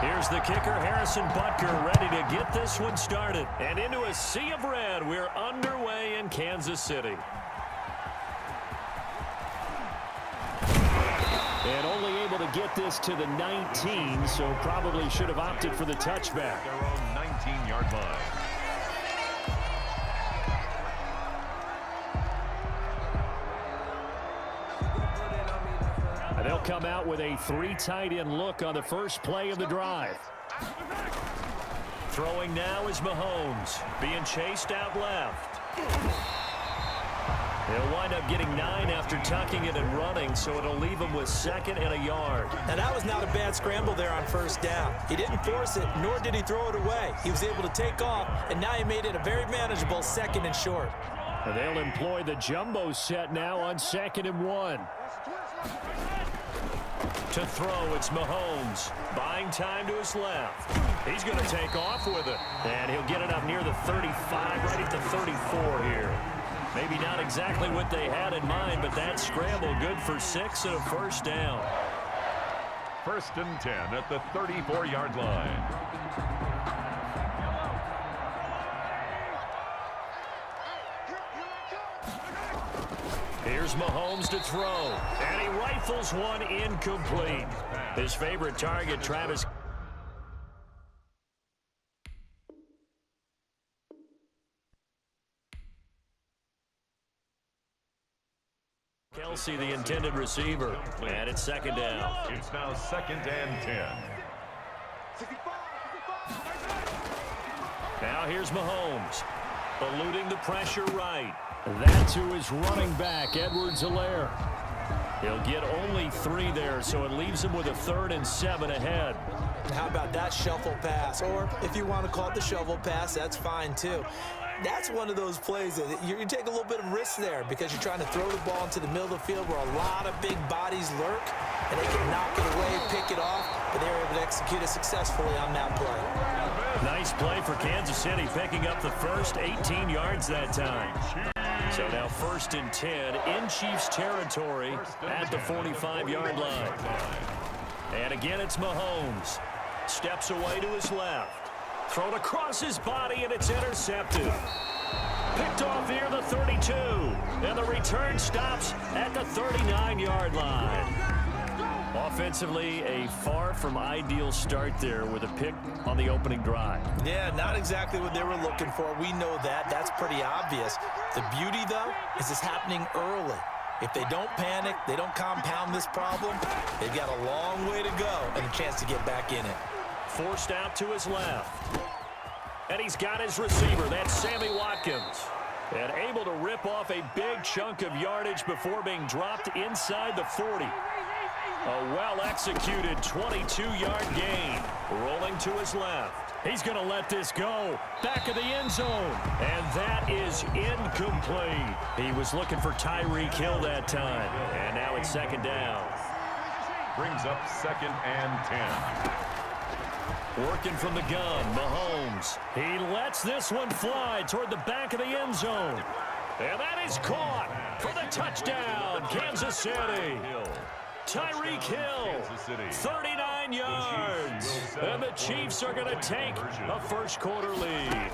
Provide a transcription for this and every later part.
Here's the kicker, Harrison Butker, ready to get this one started. And into a sea of red, we're underway in Kansas City. And only able to get this to the 19, so probably should have opted for the touchback. Their own 19-yard line. And they'll come out with a 3 tight end look on the first play of the drive. Throwing now is Mahomes, being chased out left. He'll wind up getting 9 after tucking it and running, so it'll leave him with 2nd and a yard. Now, that was not a bad scramble there on first down. He didn't force it, nor did he throw it away. He was able to take off, and now he made it a very manageable 2nd and short. And they'll employ the jumbo set now on 2nd and 1. To throw, it's Mahomes, buying time to his left. He's going to take off with it, and he'll get it up near the 35, right at the 34 here. Maybe not exactly what they had in mind, but that scramble good for 6 and a first down. 1st and 10 at the 34-yard line. Here's Mahomes to throw, and he rifles one incomplete. His favorite target, Travis Kelsey, the intended receiver, and it's 2nd down. It's now 2nd and 10. Now here's Mahomes, eluding the pressure right. That's who is running back, Edwards-Helaire. He'll get only 3 there, so it leaves him with a 3rd and 7 ahead. How about that shuffle pass? Or if you want to call it the shovel pass, that's fine too. That's one of those plays that you take a little bit of risk there because you're trying to throw the ball into the middle of the field where a lot of big bodies lurk, and they can knock it away, pick it off, but they were able to execute it successfully on that play. Nice play for Kansas City, picking up the first 18 yards that time. So now 1st and 10 in Chiefs territory at the 45-yard line. And again, it's Mahomes. Steps away to his left. Thrown across his body, and it's intercepted. Picked off near the 32. And the return stops at the 39-yard line. Offensively, a far from ideal start there with a pick on the opening drive. Yeah, not exactly what they were looking for. We know that. That's pretty obvious. The beauty, though, is it's happening early. If they don't panic, they don't compound this problem, they've got a long way to go and a chance to get back in it. Forced out to his left. And he's got his receiver. That's Sammy Watkins. And able to rip off a big chunk of yardage before being dropped inside the 40. A well-executed 22-yard gain. Rolling to his left. He's going to let this go. Back of the end zone. And that is incomplete. He was looking for Tyreek Hill that time. And now it's 2nd down. Brings up 2nd and 10. Working from the gun, Mahomes. He lets this one fly toward the back of the end zone. And that is caught for the touchdown, Kansas City. Tyreek Hill, 39 yards. And the Chiefs are going to take a first-quarter lead.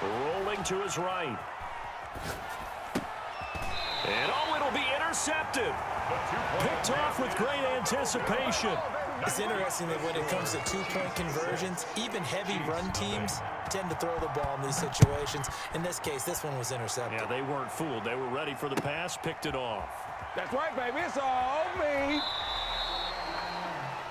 Rolling to his right. And oh, it'll be intercepted. Picked off with great anticipation. It's interesting that when it comes to 2-point conversions, even heavy run teams tend to throw the ball in these situations. In this case, this one was intercepted. Yeah, they weren't fooled. They were ready for the pass, picked it off. That's right, baby. It's all me.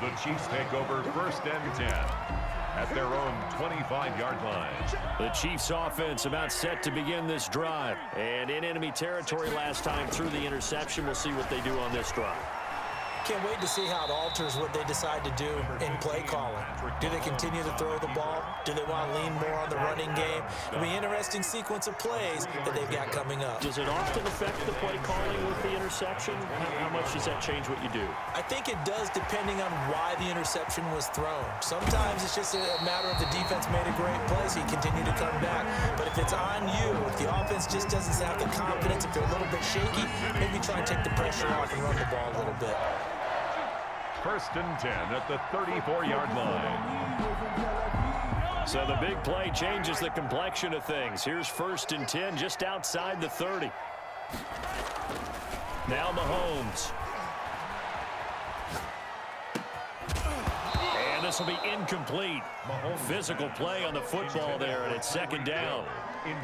The Chiefs take over 1st and 10 at their own 25-yard line. The Chiefs offense about set to begin this drive. And in enemy territory last time through the interception. We'll see what they do on this drive. Can't wait to see how it alters what they decide to do in play calling. Do they continue to throw the ball? Do they want to lean more on the running game? It'll be an interesting sequence of plays that they've got coming up. Does it often affect the play calling with the interception? How much does that change what you do? I think it does depending on why the interception was thrown. Sometimes it's just a matter of the defense made a great play, so you continue to come back. But if it's on you, if the offense just doesn't have the confidence, if they're a little bit shaky, maybe try and take the pressure off and run the ball a little bit. First and 10 at the 34-yard line. So the big play changes the complexion of things. Here's first and 10 just outside the 30. Now Mahomes. And this will be incomplete. Physical play on the football there, and it's second down.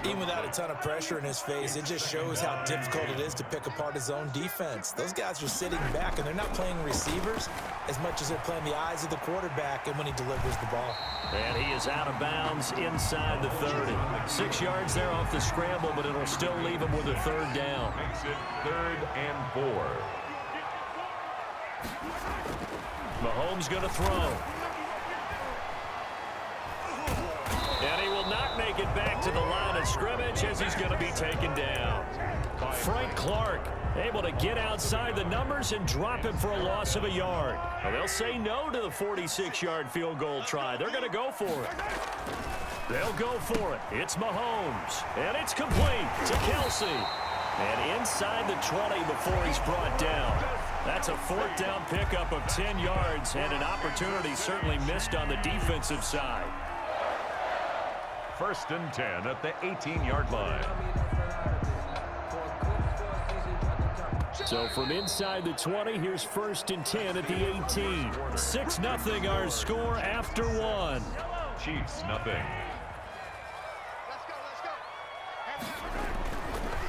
Even without a ton of pressure in his face, it just shows how difficult it is to pick apart his own defense. Those guys are sitting back, and they're not playing receivers as much as they're playing the eyes of the quarterback and when he delivers the ball. And he is out of bounds inside the 30. 6 yards there off the scramble, but it'll still leave him with a third down. Makes it 3rd and 4. Mahomes going to throw. And he will not make it back to the line of scrimmage as he's going to be taken down. Frank Clark able to get outside the numbers and drop him for a loss of a yard. Well, they'll say no to the 46-yard field goal try. They're going to go for it. They'll go for it. It's Mahomes. And it's complete to Kelsey. And inside the 20 before he's brought down. That's a 4th down pickup of 10 yards and an opportunity certainly missed on the defensive side. First and 10 at the 18-yard line. So from inside the 20, here's first and 10 at the 18. 6-0 our score after one. Chiefs nothing.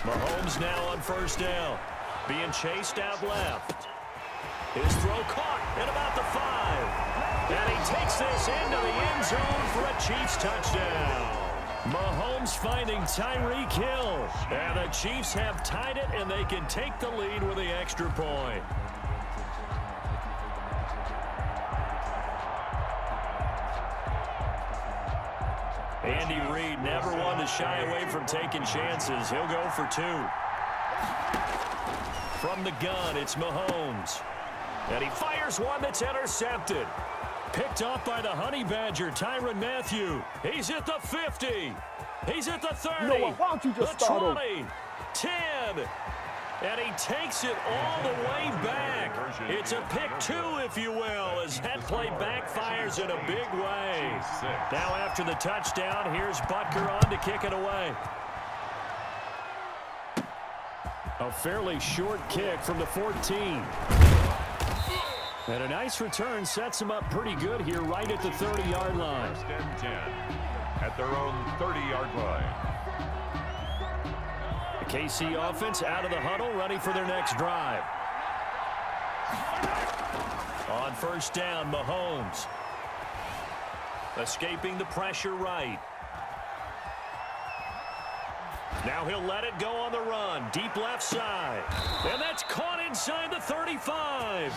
Mahomes now on first down. Being chased out left. His throw caught at about the 5. And he takes this into the end zone for a Chiefs touchdown. Mahomes finding Tyreek Hill. And the Chiefs have tied it, and they can take the lead with the extra point. Andy Reid never one to shy away from taking chances. He'll go for 2. From the gun, it's Mahomes. And he fires one that's intercepted. Picked off by the Honey Badger, Tyrann Mathieu. He's at the 50. He's at the 30. You know what? Why don't you just the start 20. 10. And he takes it all the way back. It's a pick 2, if you will, as that play backfires in a big way. Now after the touchdown, here's Butker on to kick it away. A fairly short kick from the 14. And a nice return sets them up pretty good here right at the 30-yard line. First and 10 at their own 30-yard line. The KC offense out of the huddle, ready for their next drive. On first down, Mahomes. Escaping the pressure right. Now he'll let it go on the run. Deep left side. And that's caught inside the 35.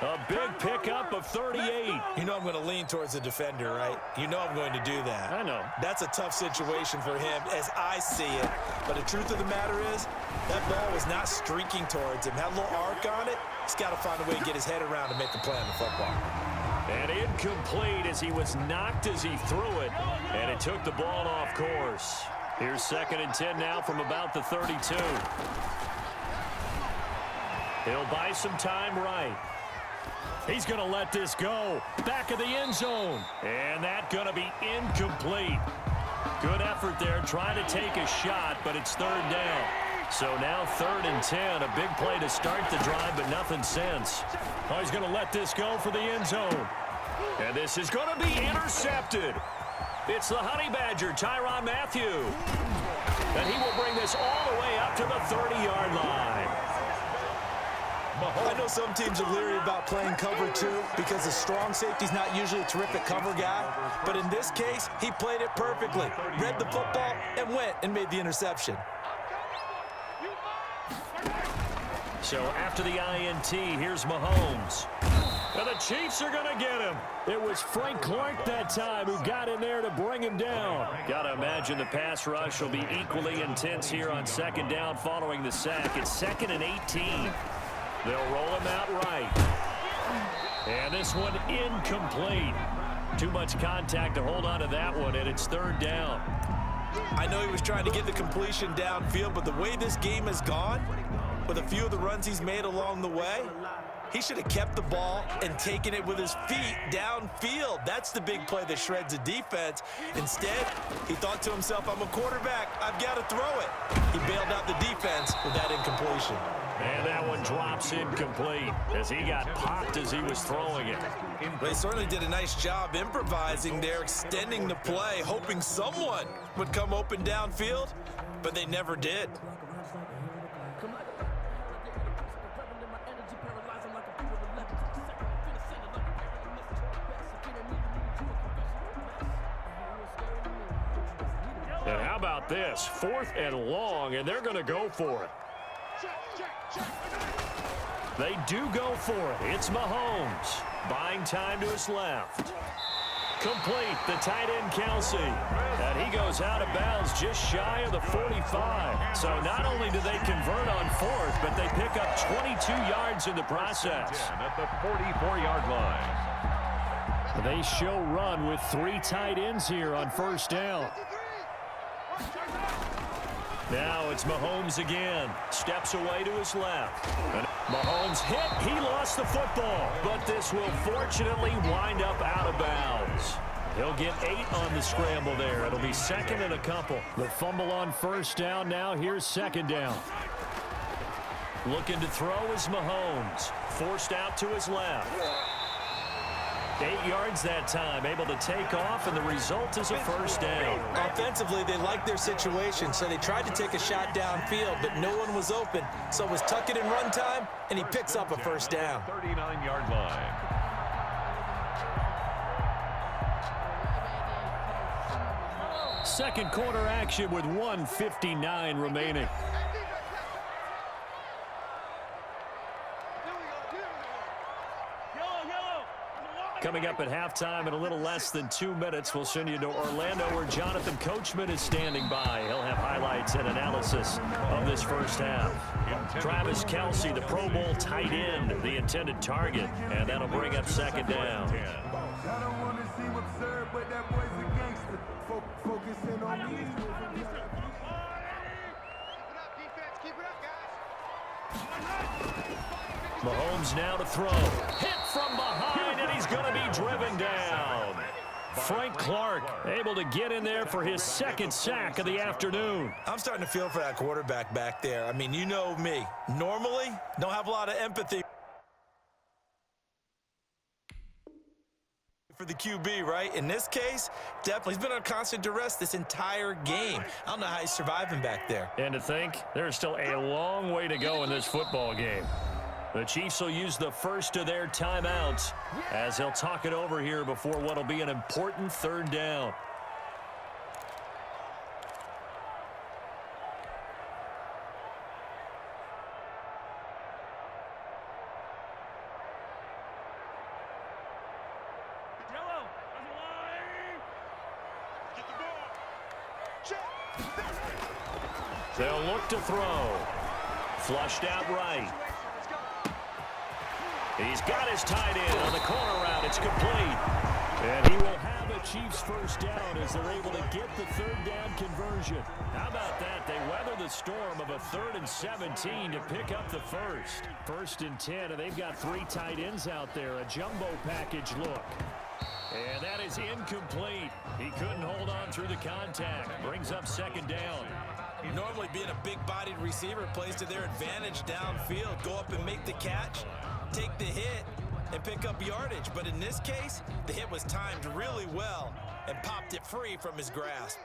A big pickup of 38. You know I'm going to lean towards the defender, right? You know I'm going to do that. I know. That's a tough situation for him as I see it. But the truth of the matter is, that ball was not streaking towards him. Had a little arc on it. He's got to find a way to get his head around and make a play on the football. And incomplete as he was knocked as he threw it. And it took the ball off course. Here's second and 10 now from about the 32. He'll buy some time right. He's going to let this go. Back of the end zone. And that's going to be incomplete. Good effort there trying to take a shot, but it's third down. So now 3rd and 10. A big play to start the drive, but nothing since. Oh, he's going to let this go for the end zone. And this is going to be intercepted. It's the Honey Badger, Tyrann Mathieu. And he will bring this all the way up to the 30-yard line. I know some teams are leery about playing cover 2 because the strong safety's not usually a terrific cover guy. But in this case, he played it perfectly. Read the football and went and made the interception. So after the INT, here's Mahomes. And the Chiefs are going to get him. It was Frank Clark that time who got in there to bring him down. Got to imagine the pass rush will be equally intense here on second down following the sack. It's 2nd and 18. They'll roll him out right. And this one incomplete. Too much contact to hold on to that one, and it's third down. I know he was trying to get the completion downfield, but the way this game has gone, with a few of the runs he's made along the way, He should have kept the ball and taken it with his feet downfield. That's the big play that shreds the defense. Instead, he thought to himself, I'm a quarterback. I've got to throw it. He bailed out the defense with that incompletion. And that one drops incomplete as he got popped as he was throwing it. They certainly did a nice job improvising there, extending the play, hoping someone would come open downfield, but they never did. And how about this? 4th and long, and they're going to go for it. They do go for it. It's Mahomes. Buying time to his left. Complete, the tight end Kelsey. And he goes out of bounds just shy of the 45. So not only do they convert on 4th, but they pick up 22 yards in the process. At the 44-yard line. They show run with 3 tight ends here on 1st down. Now it's Mahomes again. Steps away to his left. And Mahomes hit. He lost the football. But this will fortunately wind up out of bounds. He'll get 8 on the scramble there. It'll be 2nd and a couple. The fumble on 1st down. Now here's 2nd down. Looking to throw is Mahomes. Forced out to his left. 8 yards that time, able to take off, and the result is a 1st down. Offensively, they liked their situation, so they tried to take a shot downfield, but no one was open. So it was tuck it and run time, and he picks up a 1st down. 39-yard line. Second quarter action with 1:59 remaining. Coming up at halftime in a little less than 2 minutes, we'll send you to Orlando where Jonathan Coachman is standing by. He'll have highlights and analysis of this 1st half. Travis Kelce, the Pro Bowl tight end, the intended target, and that'll bring up 2nd down. I don't want to seem absurd, but that boy's a gangster. Focusing on me. Mahomes now to throw. Hit from behind, and he's going to be driven down. Frank Clark able to get in there for his 2nd sack of the afternoon. I'm starting to feel for that quarterback back there. I mean, you know me. Normally, don't have a lot of empathy for the QB, right? In this case, definitely he's been on constant duress this entire game. I don't know how he's surviving back there. And to think, there's still a long way to go in this football game. The Chiefs will use the first of their timeouts as they'll talk it over here before what will be an important 3rd down. They'll look to throw. Flushed out right. He's got his tight end on the corner route. It's complete. And he will have a Chiefs 1st down as they're able to get the 3rd down conversion. How about that? They weather the storm of a 3rd and 17 to pick up the 1st. 1st and 10, and they've got 3 tight ends out there. A jumbo package look. And that is incomplete. He couldn't hold on through the contact. Brings up 2nd down. Normally being a big-bodied receiver plays to their advantage downfield. Go up and make the catch, take the hit, and pick up yardage. But in this case, the hit was timed really well and popped it free from his grasp.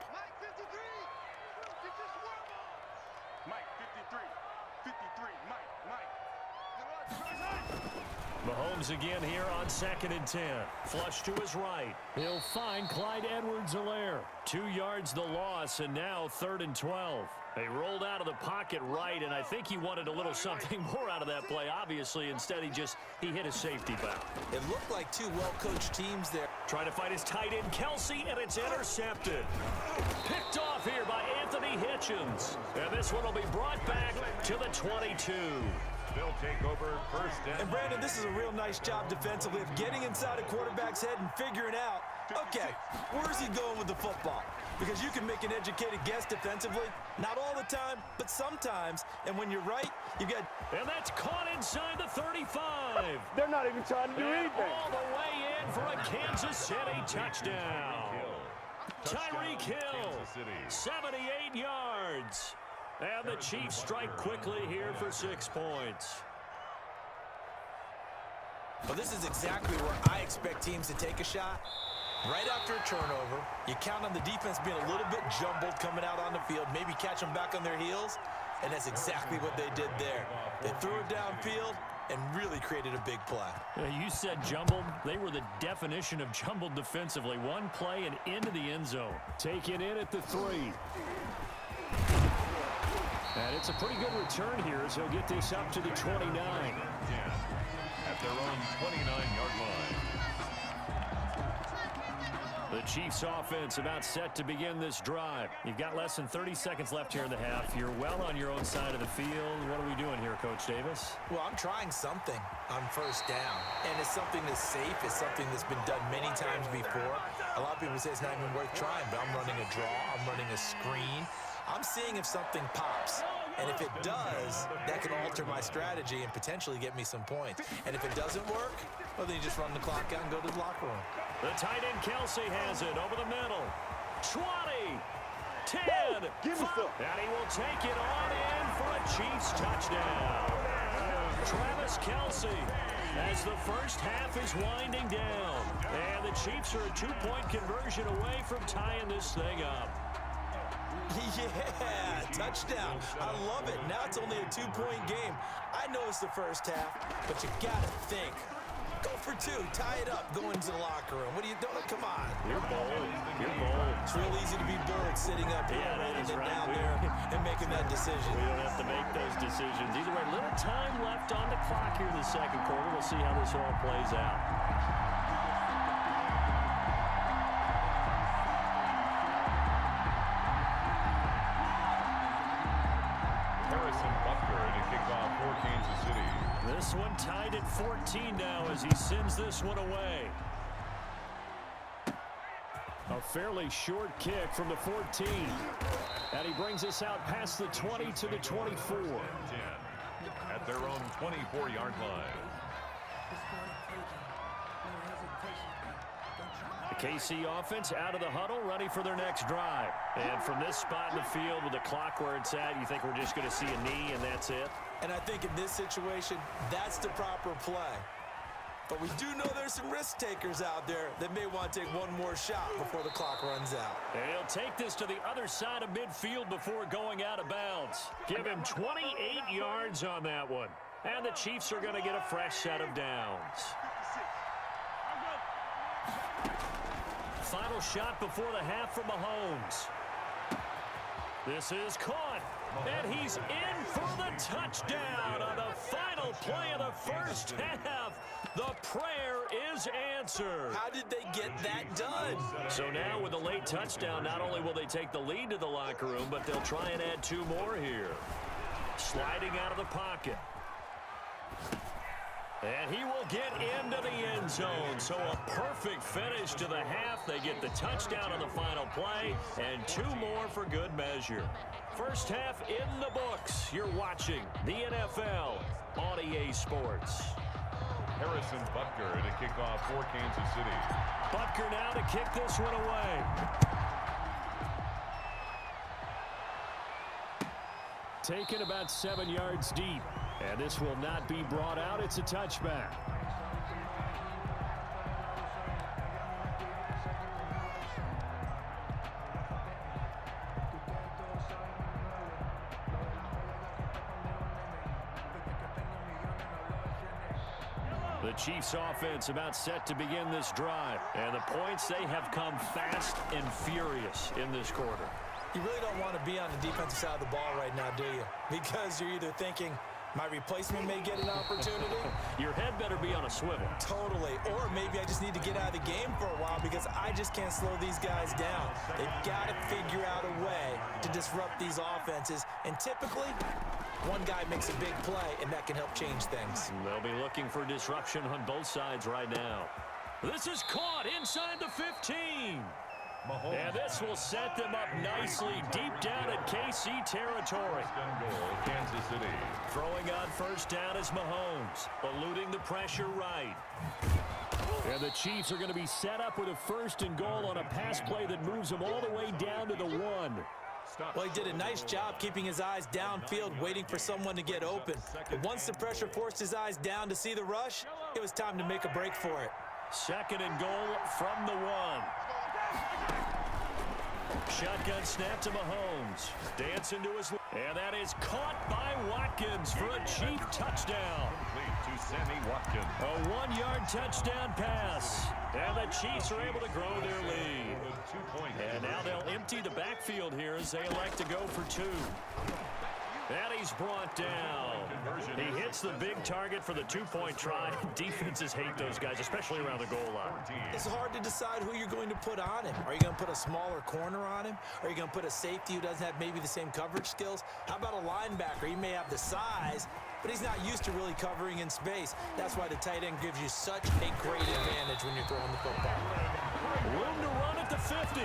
Mahomes again here on 2nd and 10. Flush to his right. He'll find Clyde Edwards-Helaire. 2 yards the loss, and now 3rd and 12. They rolled out of the pocket right, and I think he wanted a little something more out of that play, obviously. Instead, he hit a safety valve. It looked like 2 well-coached teams there. Trying to fight his tight end, Kelsey, and it's intercepted. Picked off here by Anthony Hitchens. And this one will be brought back to the 22. They'll take over 1st And Brandon, this is a real nice job defensively of getting inside a quarterback's head and figuring out, okay, where's he going with the football? Because you can make an educated guess defensively. Not all the time, but sometimes. And when you're right, you get... And that's caught inside the 35. They're not even trying to do And anything. all the way in for a Kansas City touchdown. Tyreek Hill, 78 yards. And the Chiefs strike quickly here for 6 points. Well, this is exactly where I expect teams to take a shot. Right after a turnover, you count on the defense being a little bit jumbled coming out on the field, maybe catch them back on their heels, and that's exactly what they did there. They threw it downfield and really created a big play. You said jumbled. They were the definition of jumbled defensively. One play and into the end zone. Taken in at the 3. And it's a pretty good return here as he'll get this up to the 29. At their own 29-yard line. The Chiefs offense about set to begin this drive. You've got less than 30 seconds left here in the half. You're well on your own side of the field. What are we doing here, Coach Davis? Well, I'm trying something on first down, and it's something that's safe. It's something that's been done many times before. A lot of people say it's not even worth trying, but I'm running a draw. I'm running a screen. I'm seeing if something pops. And if it does, that can alter my strategy and potentially get me some points. And if it doesn't work, well, then you just run the clock out and go to the locker room. The tight end Kelsey has it over the middle. 20, 10, 5, and he will take it on in for a Chiefs touchdown. Travis Kelsey as the first half is winding down. And the Chiefs are a 2-point conversion away from tying this thing up. Yeah, touchdown. I love it. Now it's only a 2-point game. I know it's the first half, but you got to think. Go for 2. Tie it up. Go into the locker room. What are you doing? Come on. You're bold. You're bold. It's real easy to be bold sitting up here, writing it down there, and making that decision. We don't have to make those decisions. Either way, little time left on the clock here in the second quarter. We'll see how this all plays out. This one tied at 14 now as he sends this one away. A fairly short kick from the 14. And he brings us out past the 20 to the 24. 10 at their own 24-yard line. The KC offense out of the huddle, ready for their next drive. And from this spot in the field with the clock where it's at, you think we're just going to see a knee and that's it? And I think in this situation, that's the proper play. But we do know there's some risk takers out there that may want to take one more shot before the clock runs out. And he'll take this to the other side of midfield before going out of bounds. Give him 28 yards on that one. And the Chiefs are going to get a fresh set of downs. Final shot before the half from Mahomes. This is caught. And he's in for the touchdown on the final play of the first half. The prayer is answered. How did they get that done? So now with a late touchdown, not only will they take the lead to the locker room, but they'll try and add 2 more here. Sliding out of the pocket. And he will get into the end zone. So a perfect finish to the half. They get the touchdown on the final play and 2 more for good measure. First half in the books. You're watching the NFL on EA Sports. Harrison Butker to kick off for Kansas City. Butker now to kick this one away. Taken about 7 yards deep. And this will not be brought out. It's a touchback. The Chiefs offense about set to begin this drive. And the points, they have come fast and furious in this quarter. You really don't want to be on the defensive side of the ball right now, do you? Because you're either thinking, my replacement may get an opportunity. Your head better be on a swivel. Totally. Or maybe I just need to get out of the game for a while because I just can't slow these guys down. They've got to figure out a way to disrupt these offenses. And typically, one guy makes a big play, and that can help change things. They'll be looking for disruption on both sides right now. This is caught inside the 15. And this will set them up nicely deep down at KC territory. First and goal, Kansas City. Throwing on first down is Mahomes, eluding the pressure right. And the Chiefs are going to be set up with a first and goal on a pass play that moves them all the way down to the 1. Well, he did a nice job keeping his eyes downfield, waiting for someone to get open. But once the pressure forced his eyes down to see the rush, it was time to make a break for it. Second and goal from the 1. Shotgun snap to Mahomes. Dancing to his... And that is caught by Watkins for a Chief touchdown. Complete to Sammy Watkins. A 1-yard touchdown pass. And the Chiefs are able to grow their lead. And now they'll empty the backfield here as they elect to go for 2. And he's brought down. He hits the big target for the 2-point try. Defenses hate those guys, especially around the goal line. It's hard to decide who you're going to put on him. Are you going to put a smaller corner on him? Are you going to put a safety who doesn't have maybe the same coverage skills? How about a linebacker? He may have the size, but he's not used to really covering in space. That's why the tight end gives you such a great advantage when you're throwing the football. Room to run at the 50.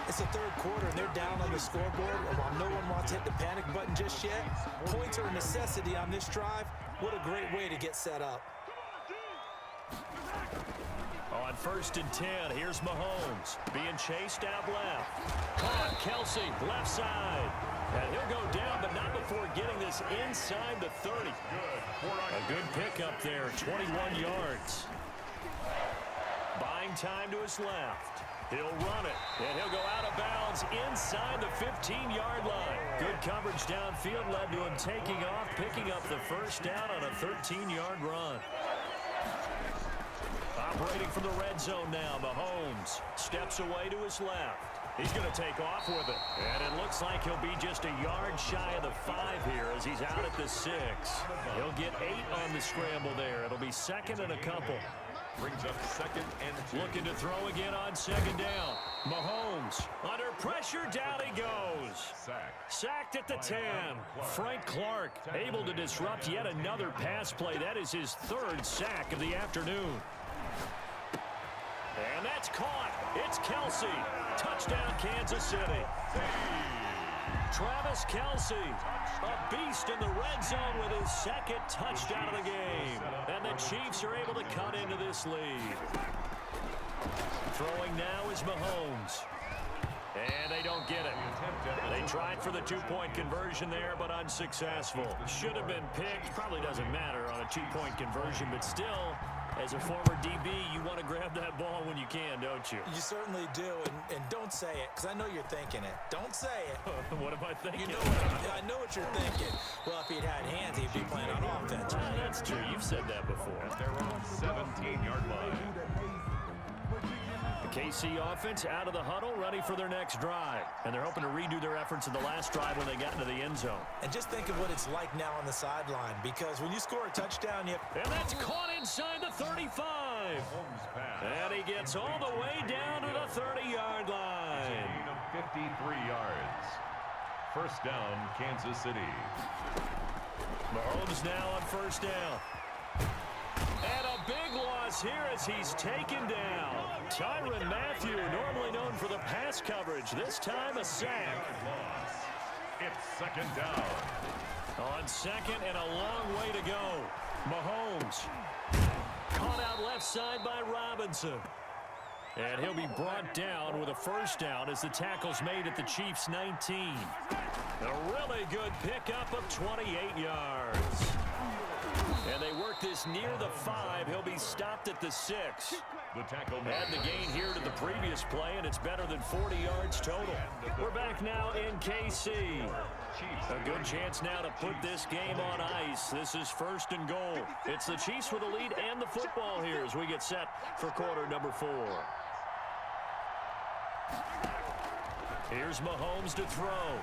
It's the third quarter, and they're down on the scoreboard. And while no one wants to hit the panic button just yet, points are a necessity on this drive. What a great way to get set up. On first and 10, here's Mahomes being chased out left. Caught, Kelsey, left side. And he'll go down, but not before getting this inside the 30. A good pickup there, 21 yards. Buying time to his left. He'll run it, and he'll go out of bounds inside the 15-yard line. Good coverage downfield led to him taking off, picking up the first down on a 13-yard run. Operating from the red zone now, Mahomes steps away to his left. He's going to take off with it, and it looks like he'll be just a yard shy of the 5 here as he's out at the 6. He'll get 8 on the scramble there. It'll be second and a couple. Brings up second and 2. Looking to throw again on second down. Mahomes under pressure, down he goes. Sacked at the 10. Frank Clark able to disrupt yet another pass play. That is his 3rd sack of the afternoon. And that's caught. It's Kelsey. Touchdown, Kansas City. Travis Kelsey, a beast in the red zone with his 2nd touchdown of the game. And the Chiefs are able to cut into this lead. Throwing now is Mahomes. And they don't get it. They tried for the 2-point conversion there, but unsuccessful. Should have been picked. Probably doesn't matter on a 2-point conversion, but still, as a former DB, you want to grab that ball when you can, don't you? You certainly do, and don't say it, because I know you're thinking it. Don't say it. What am I thinking? I know what you're thinking. Well, if he'd had hands, he'd be playing on offense. That's true. You've said that before. At their own 17-yard line. The KC offense out of the huddle, ready for their next drive. And they're hoping to redo their efforts in the last drive when they got into the end zone. And just think of what it's like now on the sideline, because when you score a touchdown, and that's caught inside the 35. And he gets all the way down to the 30-yard line. Gain of 53 yards. First down, Kansas City. Mahomes now on first down. And a big loss here as he's taken down. Tyrann Mathieu, normally known for the pass coverage, this time a sack. It's second down. On second and a long way to go. Mahomes caught out left side by Robinson. And he'll be brought down with a first down as the tackle's made at the Chiefs' 19. A really good pickup of 28 yards. And they work this near the 5. He'll be stopped at the 6. The tackle Add the gain here to the previous play, and it's better than 40 yards total. We're back now in KC. A good chance now to put this game on ice. This is first and goal. It's the Chiefs with the lead and the football here as we get set for quarter number 4. Here's Mahomes to throw.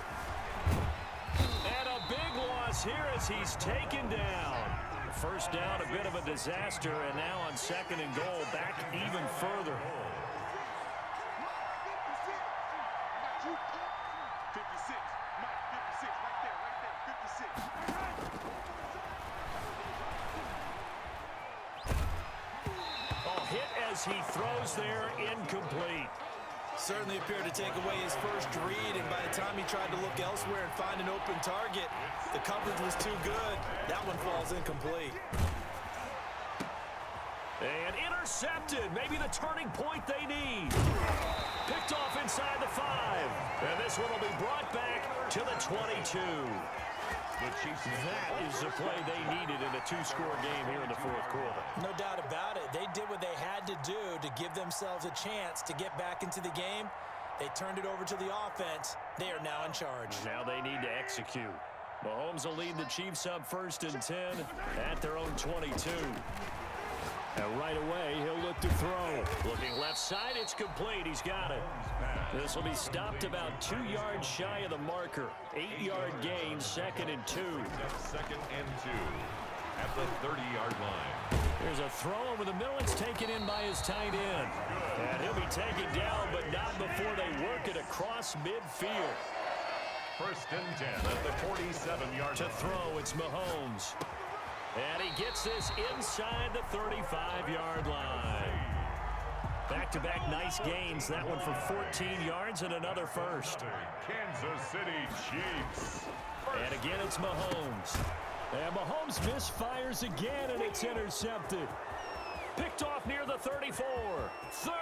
And a big loss here as he's taken down. First down, a bit of a disaster, and now on second and goal, back even further. Oh, hit as he throws there, incomplete. Certainly appeared to take away his first read, and by the time he tried to look elsewhere and find an open target, the coverage was too good. That one falls incomplete. And intercepted, maybe the turning point they need. Picked off inside the 5. And this one will be brought back to the 22. That is the play they needed in a 2-score game here in the 4th quarter. No doubt about it. They did what they had to do to give themselves a chance to get back into the game. They turned it over to the offense. They are now in charge. Now they need to execute. Mahomes will lead the Chiefs up 1st and 10 at their own 22. And right away, he'll look to throw. Looking left side, it's complete. He's got it. This will be stopped about 2 yards shy of the marker. 8-yard gain, 2nd and 2. 2nd and 2 at the 30-yard line. There's a throw over the middle. It's taken in by his tight end. And he'll be taken down, but not before they work it across midfield. 1st and 10 at the 47-yard To line. throw, it's Mahomes. And he gets this inside the 35-yard line. Back-to-back nice gains. That one for 14 yards and another first. Kansas City Chiefs. And again, it's Mahomes. And Mahomes misfires again, and it's intercepted. Picked off near the 34. 30.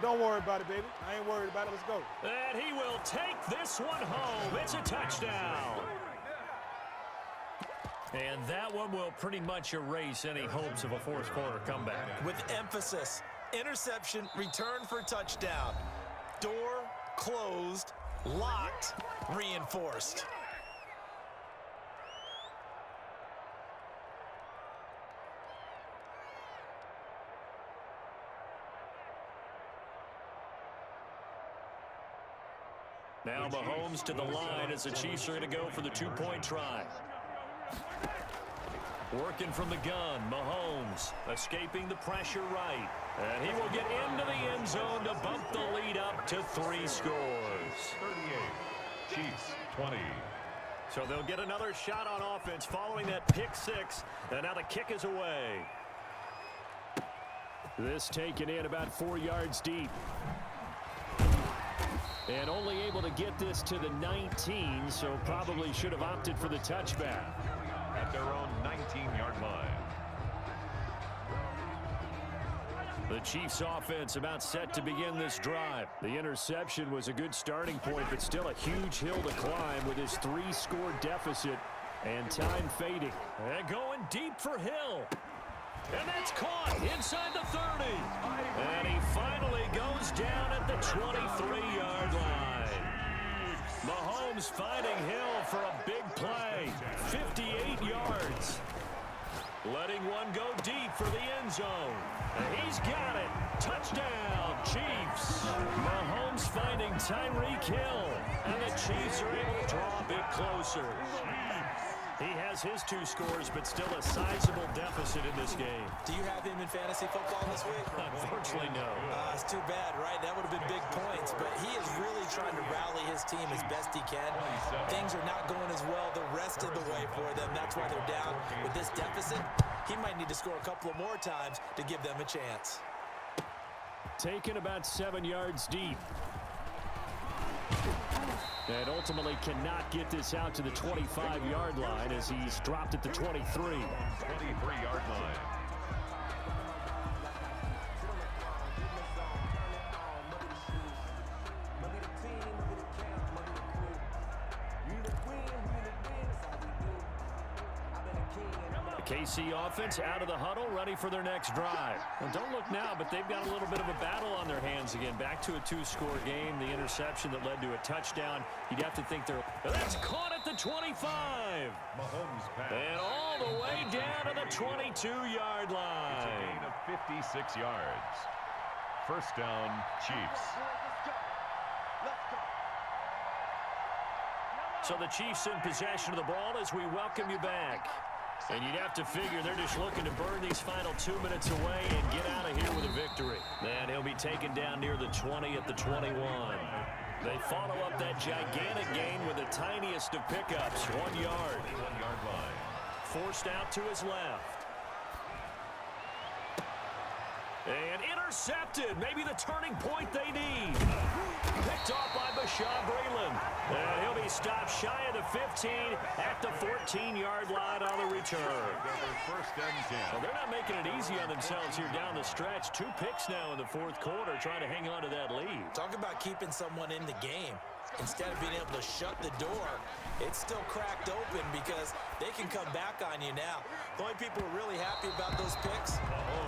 Don't worry about it, baby. I ain't worried about it. Let's go. And he will take this one home. It's a touchdown. And that one will pretty much erase any hopes of a 4th quarter comeback. With emphasis, interception, return for touchdown. Door closed, locked, reinforced. Now Mahomes to the line as the Chiefs are going to go for the 2-point try. Working from the gun, Mahomes escaping the pressure right. And he will get into the end zone to bump the lead up to 3 scores. 38. Chiefs 20. So they'll get another shot on offense following that pick 6. And now the kick is away. This taken in about 4 yards deep. And only able to get this to the 19, so probably should have opted for the touchback. At their own 19-yard line. The Chiefs offense about set to begin this drive. The interception was a good starting point, but still a huge hill to climb with his 3-score deficit and time fading. And going deep for Hill. And that's caught inside the 30. And he finally goes down at the 23-yard line. Mahomes finding Hill for a big play. 58 yards. Letting one go deep for the end zone. And he's got it. Touchdown, Chiefs. Mahomes finding Tyreek Hill. And the Chiefs are able to draw a bit closer. He has his 2 scores, but still a sizable deficit in this game. Do you have him in fantasy football this week? Unfortunately, no. It's too bad, right? That would have been big points, but he is really trying to rally his team as best he can. Things are not going as well the rest of the way for them. That's why they're down with this deficit. He might need to score a couple of more times to give them a chance. Taken about 7 yards deep. And ultimately cannot get this out to the 25-yard line as he's dropped at the 23. 23-yard line. KC offense out of the huddle, ready for their next drive. And don't look now, but they've got a little bit of a battle on their hands again. Back to a 2-score game. The interception that led to a touchdown. You'd have to think they're... That's caught at the 25. Mahomes pass. And all the way down to the 22-yard line. It's a gain of 56 yards. First down, Chiefs. So the Chiefs in possession of the ball as we welcome you back. And you'd have to figure they're just looking to burn these final 2 minutes away and get out of here with a victory. And he'll be taken down near the 20 at the 21. They follow up that gigantic gain with the tiniest of pickups, 1 yard. 1-yard line. Forced out to his left. And Intercepted. Maybe the turning point they need. Picked off by Bashaw Breeland. And he'll be stopped shy of the 15 at the 14-yard line on the return. First and 10. Well, they're not making it easy on themselves here down the stretch. 2 picks now in the fourth quarter, trying to hang on to that lead. Talk about keeping someone in the game. Instead of being able to shut the door, it's still cracked open because they can come back on you now. The only people who are really happy about those picks,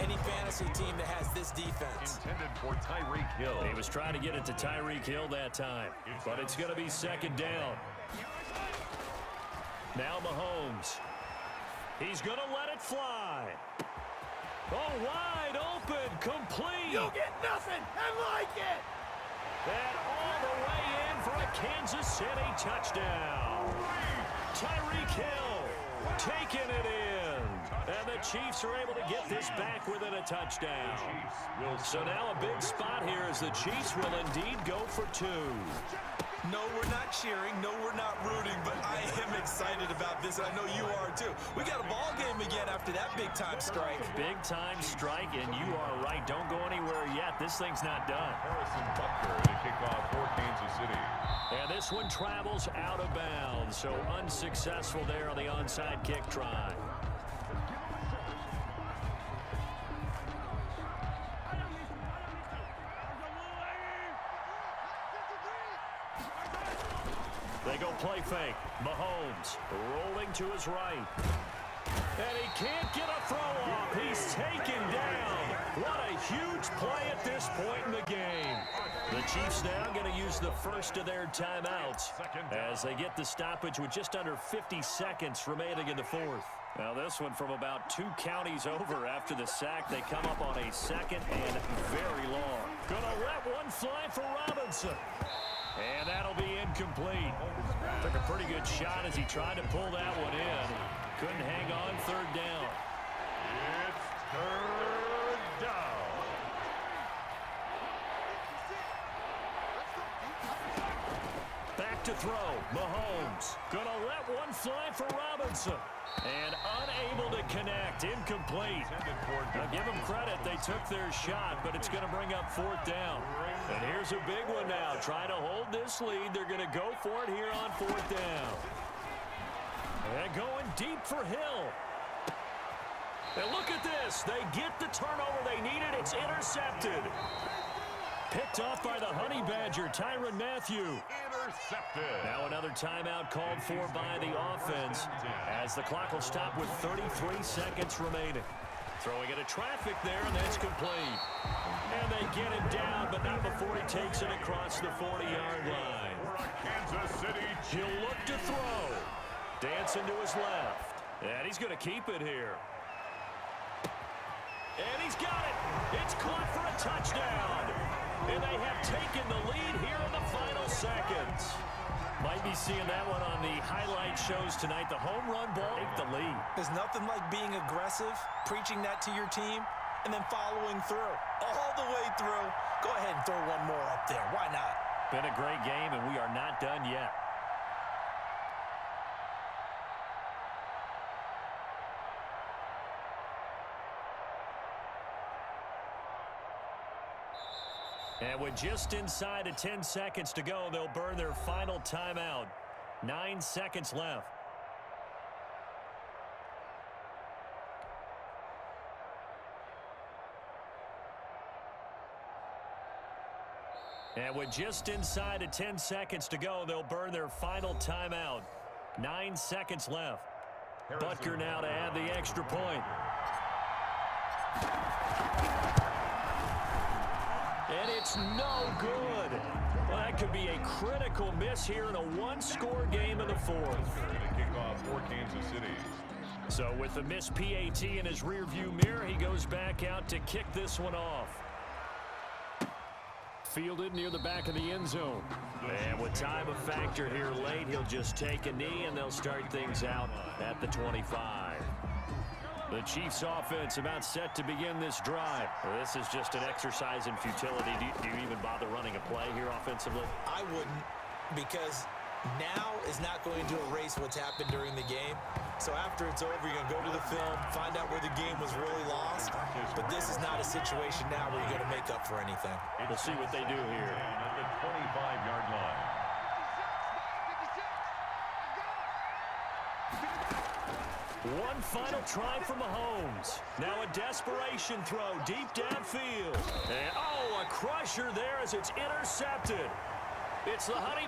any fantasy team that has this defense. Intended for Tyreek Hill. He was trying to get it to Tyreek Hill that time, but it's going to be second down. Now Mahomes. He's going to let it fly. Oh, wide open, complete. You get nothing and like it. And all the way in for a Kansas City touchdown. Tyreek Hill taking it in. And the Chiefs are able to get this back within a touchdown. So now a big spot here as the Chiefs will indeed go for 2. No, we're not cheering. No, we're not rooting, but I am excited about this, and I know you are too. We got a ball game again after that big-time strike. Big-time strike, and you are right. Don't go anywhere yet. This thing's not done. Harrison Butker to kick off for Kansas City. And this one travels out of bounds, so unsuccessful there on the onside kick try. They go play fake. Mahomes rolling to his right. And he can't get a throw off. He's taken down. What a huge play at this point in the game. The Chiefs now going to use the first of their timeouts as they get the stoppage with just under 50 seconds remaining in the fourth. Now this one from about 2 counties over after the sack. They come up on a second and very long. Gonna let one fly for Robinson. And that'll be incomplete. Took a pretty good shot as he tried to pull that one in. Couldn't hang on third down. It's third down. Back to throw. Mahomes. Gonna let one fly for Robinson. And unable to connect. Incomplete. Now give them credit. They took their shot, but it's going to bring up fourth down. And here's a big one now. Trying to hold this lead. They're going to go for it here on fourth down. And going deep for Hill. And look at this. They get the turnover they needed. It's intercepted. Picked off by the Honey Badger, Tyrann Mathieu. Intercepted. Now another timeout called for by the offense as the clock will stop with 33 seconds remaining. Throwing into traffic there, and that's complete. And they get him down, but not before he takes it across the 40-yard line. Kansas City. He'll look to throw. Dancing to his left. And he's going to keep it here. And he's got it. It's caught for a touchdown. And they have taken the lead here in the final seconds. Might be seeing that one on the highlight shows tonight. The home run ball, take the lead. There's nothing like being aggressive, preaching that to your team, and then following through. All the way through. Go ahead and throw one more up there. Why not? Been a great game, and we are not done yet. And with just inside of 10 seconds to go, they'll burn their final timeout. 9 seconds left. And with just inside of 10 seconds to go, they'll burn their final timeout. 9 seconds left. Butker now to add the extra point. And it's no good. Well, that could be a critical miss here in a one-score game in the fourth. To kick off for Kansas City. So with the missed PAT in his rearview mirror, he goes back out to kick this one off. Fielded near the back of the end zone. And with time a factor here late, he'll just take a knee, and they'll start things out at the 25. The Chiefs offense about set to begin this drive. Well, this is just an exercise in futility. Do you even bother running a play here offensively? I wouldn't, because now is not going to erase what's happened during the game. So after it's over, you're going to go to the film, find out where the game was really lost. But but this is not a situation now where you're going to make up for anything. We'll see what they do here. At the 25-yard line. One final try for Mahomes. Now a desperation throw deep downfield. And, oh, a crusher there as it's intercepted. It's the Honey